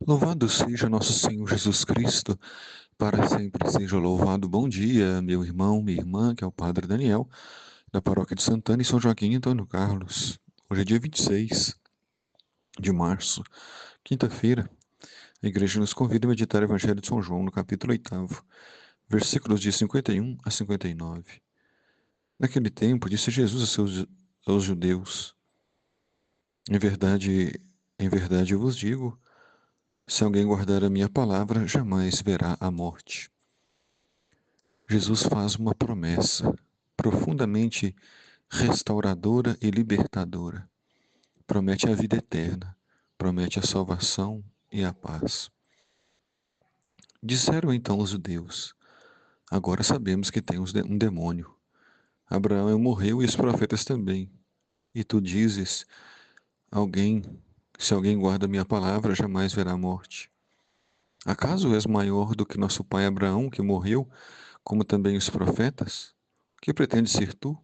Louvado seja nosso Senhor Jesus Cristo, para sempre seja louvado. Bom dia, meu irmão, minha irmã, que é o Padre Daniel, da Paróquia de Santana, em São Joaquim e Antônio Carlos. Hoje é dia 26 de março, quinta-feira. A igreja nos convida a meditar o Evangelho de São João, no capítulo 8, versículos de 51 a 59. Naquele tempo, disse Jesus aos judeus: Em verdade, em verdade eu vos digo, se alguém guardar a minha palavra, jamais verá a morte. Jesus faz uma promessa profundamente restauradora e libertadora. Promete a vida eterna, promete a salvação e a paz. Disseram então os judeus: Agora sabemos que tem um demônio. Abraão morreu e os profetas também. E tu dizes: Alguém, se alguém guarda minha palavra, jamais verá a morte. Acaso és maior do que nosso pai Abraão, que morreu, como também os profetas? Que pretendes ser tu?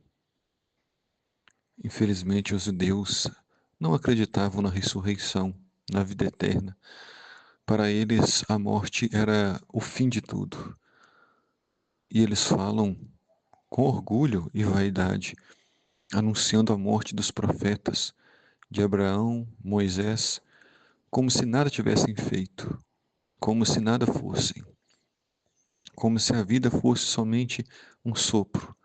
Infelizmente, os judeus não acreditavam na ressurreição, na vida eterna. Para eles, a morte era o fim de tudo. E eles falam com orgulho e vaidade, anunciando a morte dos profetas, de Abraão, Moisés, como se nada tivessem feito, como se nada fossem, como se a vida fosse somente um sopro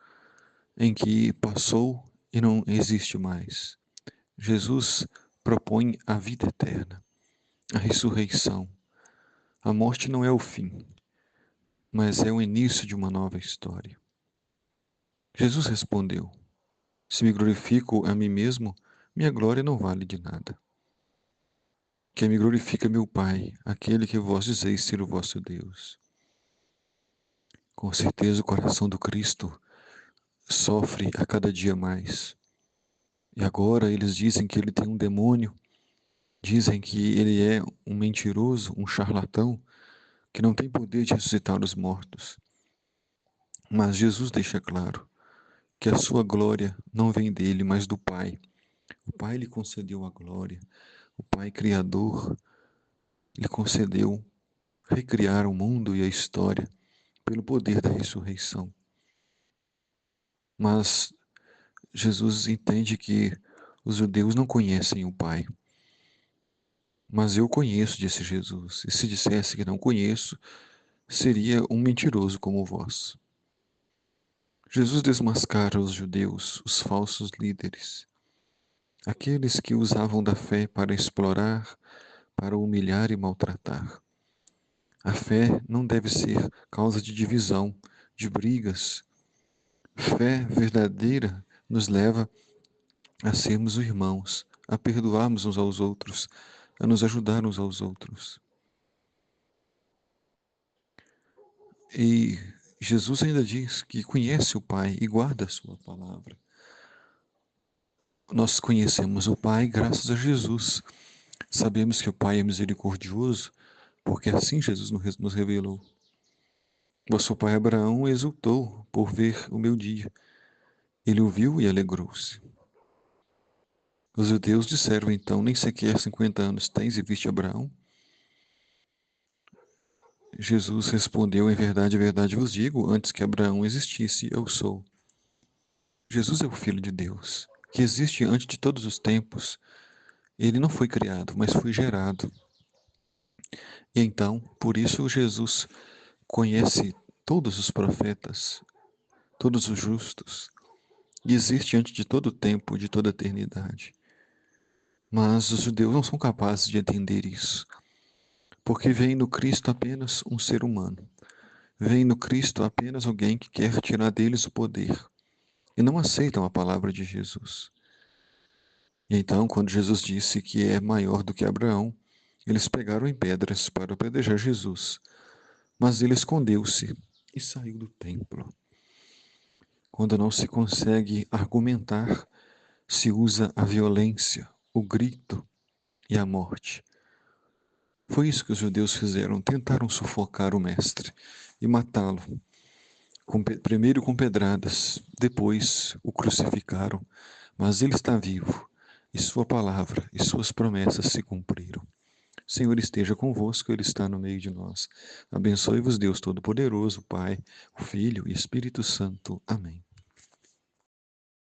em que passou e não existe mais. Jesus propõe a vida eterna, a ressurreição. A morte não é o fim, mas é o início de uma nova história. Jesus respondeu: Se me glorifico a mim mesmo, minha glória não vale de nada. Quem me glorifica é meu Pai, aquele que vós dizeis ser o vosso Deus. Com certeza o coração do Cristo sofre a cada dia mais. E agora eles dizem que ele tem um demônio, dizem que ele é um mentiroso, um charlatão, que não tem poder de ressuscitar os mortos. Mas Jesus deixa claro que a sua glória não vem dele, mas do Pai. O Pai lhe concedeu a glória, o Pai Criador lhe concedeu recriar o mundo e a história pelo poder da ressurreição. Mas Jesus entende que os judeus não conhecem o Pai. Mas eu conheço, disse Jesus, e se dissesse que não conheço, seria um mentiroso como vós. Jesus desmascara os judeus, os falsos líderes, aqueles que usavam da fé para explorar, para humilhar e maltratar. A fé não deve ser causa de divisão, de brigas. Fé verdadeira nos leva a sermos irmãos, a perdoarmos uns aos outros, a nos ajudar uns aos outros. E Jesus ainda diz que conhece o Pai e guarda a sua palavra. Nós conhecemos o Pai graças a Jesus. Sabemos que o Pai é misericordioso, porque assim Jesus nos revelou. Vosso pai Abraão exultou por ver o meu dia. Ele o viu e alegrou-se. Os judeus disseram então: Nem sequer 50 anos tens e viste Abraão? Jesus respondeu: Em verdade vos digo, antes que Abraão existisse, eu sou. Jesus é o Filho de Deus, que existe antes de todos os tempos. Ele não foi criado, mas foi gerado. E então, por isso, Jesus conhece todos os profetas, todos os justos, e existe antes de todo o tempo, de toda a eternidade. Mas os judeus não são capazes de entender isso, porque veem no Cristo apenas um ser humano. Veem no Cristo apenas alguém que quer tirar deles o poder, e não aceitam a palavra de Jesus. E então, quando Jesus disse que é maior do que Abraão, eles pegaram em pedras para apedrejar Jesus. Mas ele escondeu-se e saiu do templo. Quando não se consegue argumentar, se usa a violência, o grito e a morte. Foi isso que os judeus fizeram, tentaram sufocar o mestre e matá-lo, primeiro com pedradas, depois o crucificaram, mas ele está vivo, e sua palavra e suas promessas se cumpriram. Senhor esteja convosco, Ele está no meio de nós. Abençoe-vos, Deus Todo-Poderoso, Pai, o Filho e Espírito Santo. Amém.